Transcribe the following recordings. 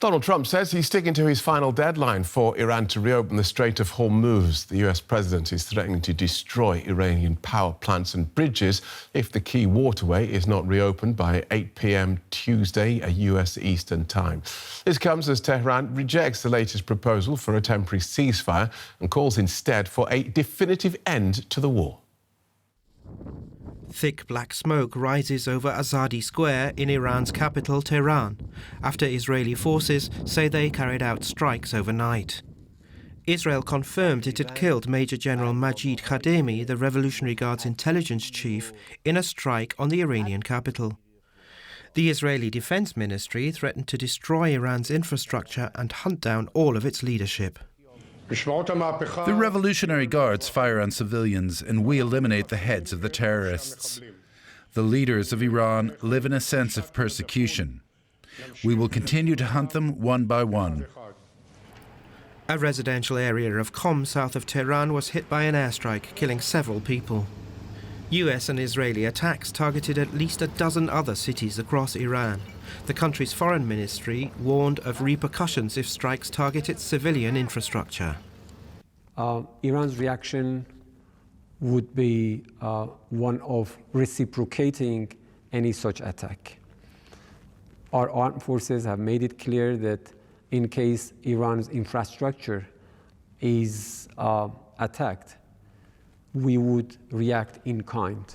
Donald Trump says he's sticking to his final deadline for Iran to reopen the Strait of Hormuz. The US president is threatening to destroy Iranian power plants and bridges if the key waterway is not reopened by 8 p.m. Tuesday, US Eastern Time. This comes as Tehran rejects the latest proposal for a temporary ceasefire and calls instead for a definitive end to the war. Thick black smoke rises over Azadi Square in Iran's capital, Tehran, after Israeli forces say they carried out strikes overnight. Israel confirmed it had killed Major General Majid Khademi, the Revolutionary Guard's intelligence chief, in a strike on the Iranian capital. The Israeli Defense Ministry threatened to destroy Iran's infrastructure and hunt down all of its leadership. The Revolutionary Guards fire on civilians and we eliminate the heads of the terrorists. The leaders of Iran live in a sense of persecution. We will continue to hunt them one by one. A residential area of Qom, south of Tehran, was hit by an airstrike, killing several people. US and Israeli attacks targeted at least a dozen other cities across Iran. The country's foreign ministry warned of repercussions if strikes target its civilian infrastructure. Iran's reaction would be one of reciprocating any such attack. Our armed forces have made it clear that in case Iran's infrastructure is attacked, we would react in kind.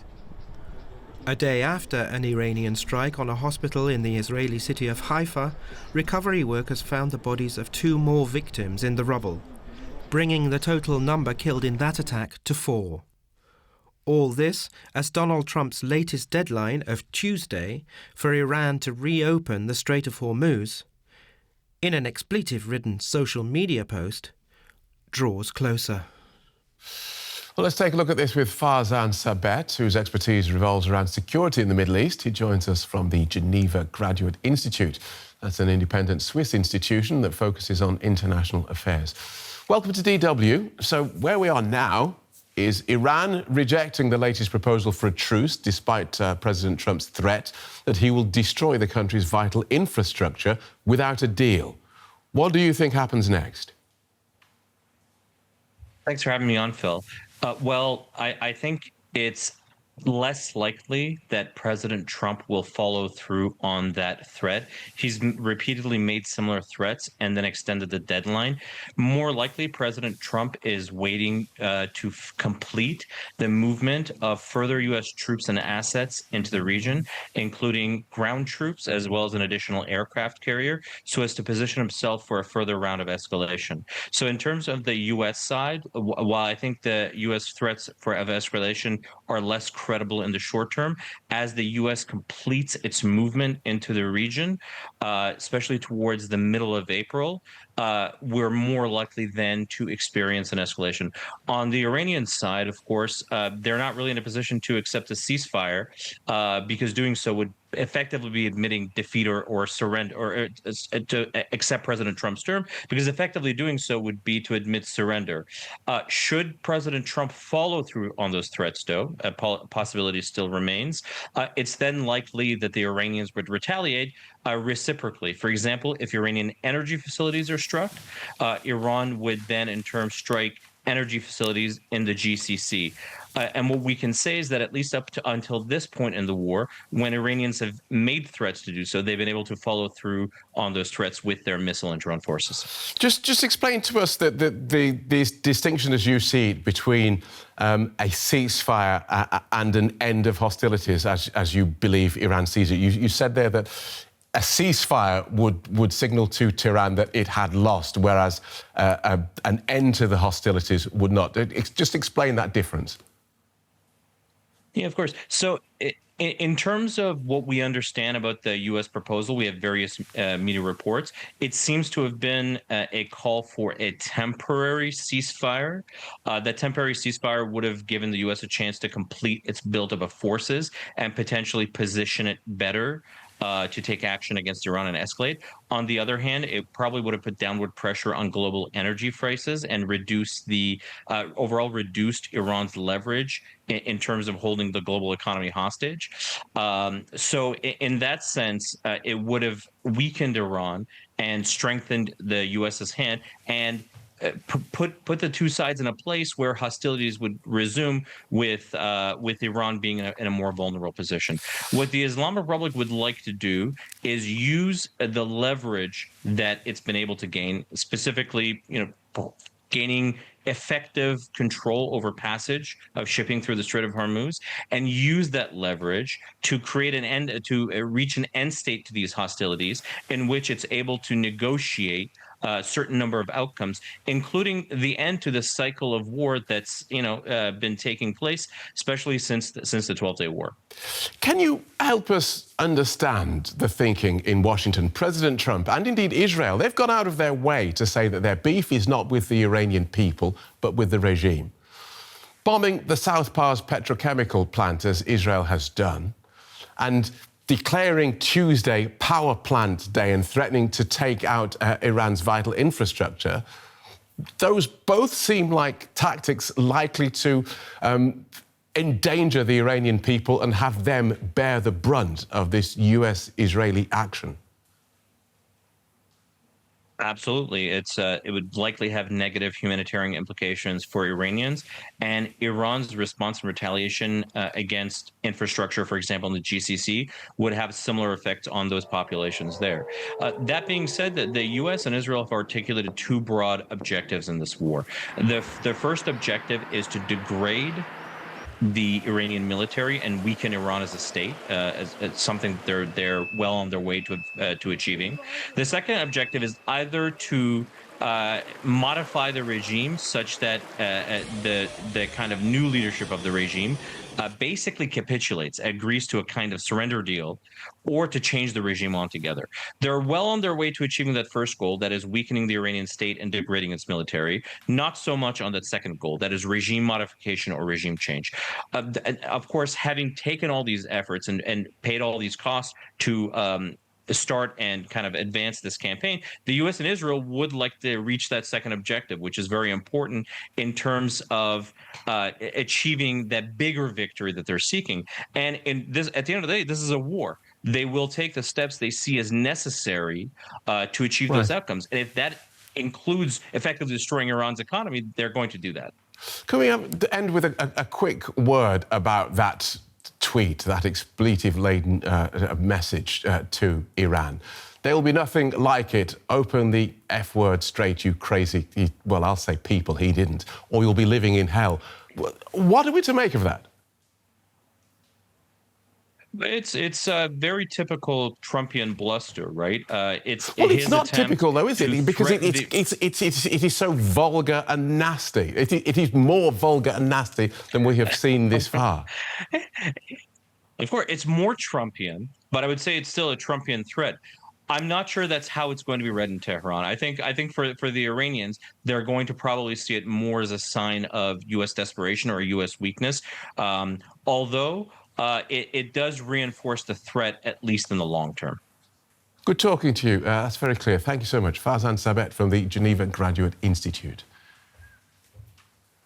A day after an Iranian strike on a hospital in the Israeli city of Haifa, recovery workers found the bodies of 2 more victims in the rubble, bringing the total number killed in that attack to 4. All this as Donald Trump's latest deadline of Tuesday for Iran to reopen the Strait of Hormuz, in an expletive-ridden social media post, draws closer. Well, let's take a look at this with Farzan Sabet, whose expertise revolves around security in the Middle East. He joins us from the Geneva Graduate Institute. That's an independent Swiss institution that focuses on international affairs. Welcome to DW. So where we are now is Iran rejecting the latest proposal for a truce, despite President Trump's threat that he will destroy the country's vital infrastructure without a deal. What do you think happens next? Thanks for having me on, Phil. I think it's less likely that President Trump will follow through on that threat. He's repeatedly made similar threats and then extended the deadline. More likely, President Trump is waiting to complete the movement of further U.S. troops and assets into the region, including ground troops as well as an additional aircraft carrier, so as to position himself for a further round of escalation. So in terms of the U.S. side, while I think the U.S. threats of escalation are less credible in the short term, as the U.S. completes its movement into the region, especially towards the middle of April, we're more likely then to experience an escalation. On the Iranian side, of course, they're not really in a position to accept a ceasefire because doing so would effectively be admitting defeat or surrender or to accept President Trump's term, because effectively doing so would be to admit surrender. Should President Trump follow through on those threats, though, a possibility still remains, it's then likely that the Iranians would retaliate reciprocally. For example, if Iranian energy facilities are struck, Iran would then in turn strike energy facilities in the GCC. And what we can say is that at least up to until this point in the war, when Iranians have made threats to do so, they've been able to follow through on those threats with their missile and drone forces. Just explain to us the distinction as you see it between a ceasefire and an end of hostilities as you believe Iran sees it. You said there that a ceasefire would signal to Tehran that it had lost, whereas an end to the hostilities would not. Just explain that difference. Yeah, of course. So in terms of what we understand about the U.S. proposal, we have various media reports. It seems to have been a call for a temporary ceasefire. That temporary ceasefire would have given the U.S. a chance to complete its buildup of forces and potentially position it better to take action against Iran and escalate. On the other hand, it probably would have put downward pressure on global energy prices and reduced the overall reduced Iran's leverage in terms of holding the global economy hostage. So in that sense, it would have weakened Iran and strengthened the U.S.'s hand and put the two sides in a place where hostilities would resume with Iran being in a more vulnerable position. What the Islamic Republic would like to do is use the leverage that it's been able to gain, specifically, gaining effective control over passage of shipping through the Strait of Hormuz, and use that leverage to create an end, to reach an end state to these hostilities, in which it's able to negotiate a certain number of outcomes, including the end to the cycle of war that's been taking place, especially since the 12-day war. Can you help us understand the thinking in Washington? President Trump and indeed Israel, they've gone out of their way to say that their beef is not with the Iranian people, but with the regime. Bombing the South Pars petrochemical plant, as Israel has done, and declaring Tuesday Power Plant Day and threatening to take out Iran's vital infrastructure, those both seem like tactics likely to endanger the Iranian people and have them bear the brunt of this US-Israeli action. Absolutely. It would likely have negative humanitarian implications for Iranians, and Iran's response and retaliation against infrastructure, for example, in the GCC, would have similar effects on those populations there. That being said, the U.S. and Israel have articulated two broad objectives in this war. The first objective is to degrade the Iranian military and weaken Iran as a state, as something they're well on their way to achieving. The second objective is either to modify the regime such that the kind of new leadership of the regime basically capitulates, agrees to a kind of surrender deal, or to change the regime altogether. They're well on their way to achieving that first goal, that is weakening the Iranian state and degrading its military, not so much on that second goal, that is regime modification or regime change. Of course, having taken all these efforts and paid all these costs to start and kind of advance this campaign, the U.S. and Israel would like to reach that second objective, which is very important in terms of achieving that bigger victory that they're seeking. And at the end of the day, this is a war. They will take the steps they see as necessary to achieve those outcomes. And if that includes effectively destroying Iran's economy, they're going to do that. Can we end with a quick word about that tweet, that expletive-laden message to Iran? There will be nothing like it. Open the F word straight, you crazy, well, I'll say people, he didn't, or you'll be living in hell. What are we to make of that? It's a very typical Trumpian bluster, right? It's not typical, though, is it? Because it is so vulgar and nasty. It is more vulgar and nasty than we have seen this far. Of course, it's more Trumpian, but I would say it's still a Trumpian threat. I'm not sure that's how it's going to be read in Tehran. I think for the Iranians, they're going to probably see it more as a sign of U.S. desperation or U.S. weakness, although it does reinforce the threat, at least in the long term. Good talking to you. That's very clear. Thank you so much. Farzan Sabet from the Geneva Graduate Institute.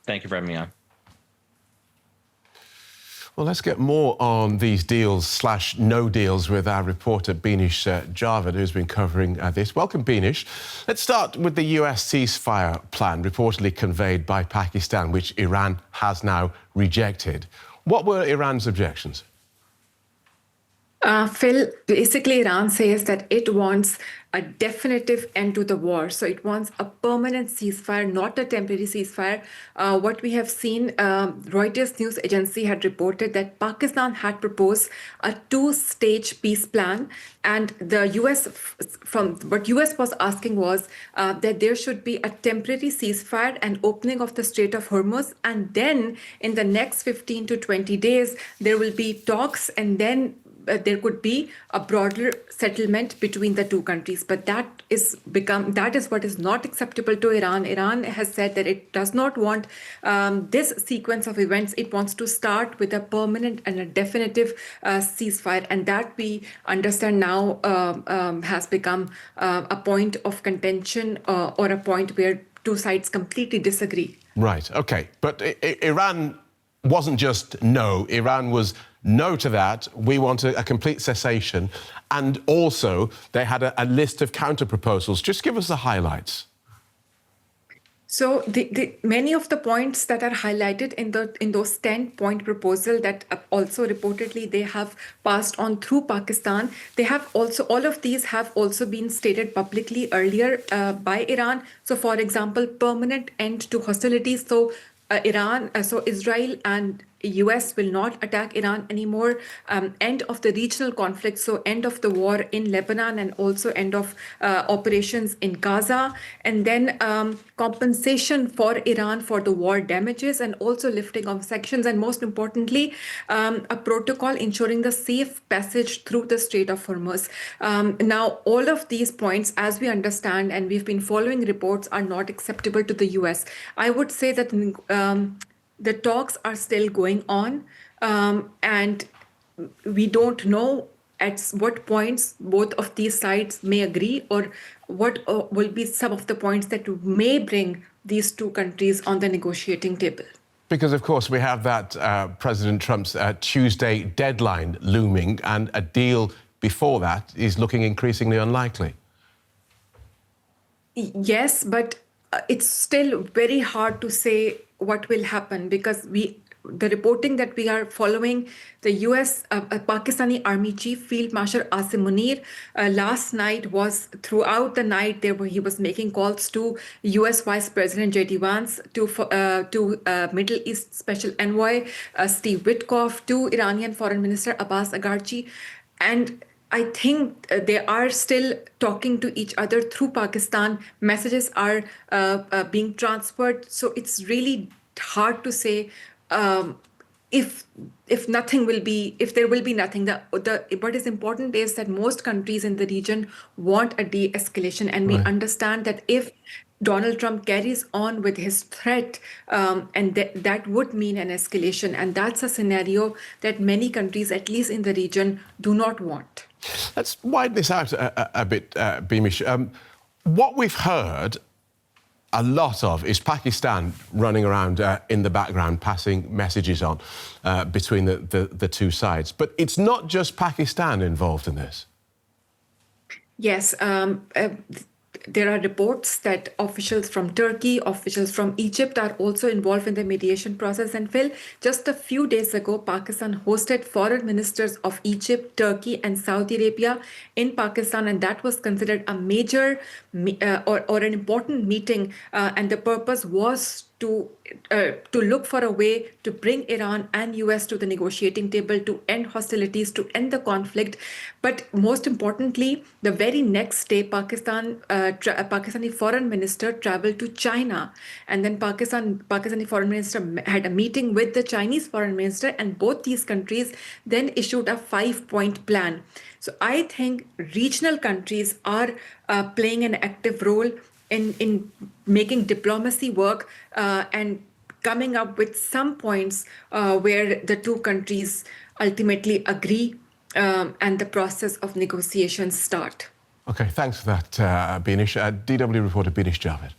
Thank you for having me on. Well, let's get more on these deals/no deals with our reporter Beenish Javed, who's been covering this. Welcome, Beenish. Let's start with the US ceasefire plan reportedly conveyed by Pakistan, which Iran has now rejected. What were Iran's objections? Phil, basically Iran says that it wants a definitive end to the war. So it wants a permanent ceasefire, not a temporary ceasefire. What we have seen, Reuters news agency had reported that Pakistan had proposed a two-stage peace plan. And the US, from what US was asking was that there should be a temporary ceasefire and opening of the Strait of Hormuz. And then in the next 15 to 20 days, there will be talks, and then there could be a broader settlement between the two countries. But that is what is not acceptable to Iran. Iran has said that it does not want this sequence of events. It wants to start with a permanent and a definitive ceasefire, and that we understand now has become a point of contention or a point where two sides completely disagree. Right, okay. But Iran wasn't just no. Iran was no to that. We want a complete cessation. And also, they had a list of counter-proposals. Just give us the highlights. So many of the points that are highlighted in those 10-point proposal that also reportedly they have passed on through Pakistan, they have also, all of these have also been stated publicly earlier by Iran. So for example, permanent end to hostilities. So Israel and US will not attack Iran anymore. End of the regional conflict, so end of the war in Lebanon and also end of operations in Gaza. And then compensation for Iran for the war damages and also lifting of sanctions. And most importantly, a protocol ensuring the safe passage through the Strait of Hormuz. Now, all of these points, as we understand, and we've been following reports, are not acceptable to the US. I would say that the talks are still going on, and we don't know at what points both of these sides may agree or what will be some of the points that may bring these two countries on the negotiating table. Because, of course, we have that President Trump's Tuesday deadline looming, and a deal before that is looking increasingly unlikely. Yes, but it's still very hard to say what will happen because the reporting that we are following, the US Pakistani Army Chief Field Marshal Asim Munir last night was throughout the night he was making calls to US Vice President J.D. Vance, to Middle East Special Envoy Steve Witkoff, to Iranian Foreign Minister Abbas Araghchi, and I think they are still talking to each other through Pakistan. Messages are being transferred. So it's really hard to say if there will be nothing. What is important is that most countries in the region want a de-escalation. And we understand that if Donald Trump carries on with his threat, and that would mean an escalation. And that's a scenario that many countries, at least in the region, do not want. Let's widen this out a bit, Beenish. What we've heard a lot of is Pakistan running around in the background, passing messages on between the two sides. But it's not just Pakistan involved in this. Yes. There are reports that officials from Turkey, officials from Egypt are also involved in the mediation process. And Phil, just a few days ago, Pakistan hosted foreign ministers of Egypt, Turkey, and Saudi Arabia in Pakistan, and that was considered a major or an important meeting. And the purpose was to look for a way to bring Iran and US to the negotiating table, to end hostilities, to end the conflict. But most importantly, the very next day, Pakistani foreign minister traveled to China. And then Pakistani foreign minister had a meeting with the Chinese foreign minister, and both these countries then issued a 5-point plan. So I think regional countries are playing an active role in making diplomacy work and coming up with some points where the two countries ultimately agree and the process of negotiations start. OK, thanks for that, Beenish. DW reporter Beenish Javed.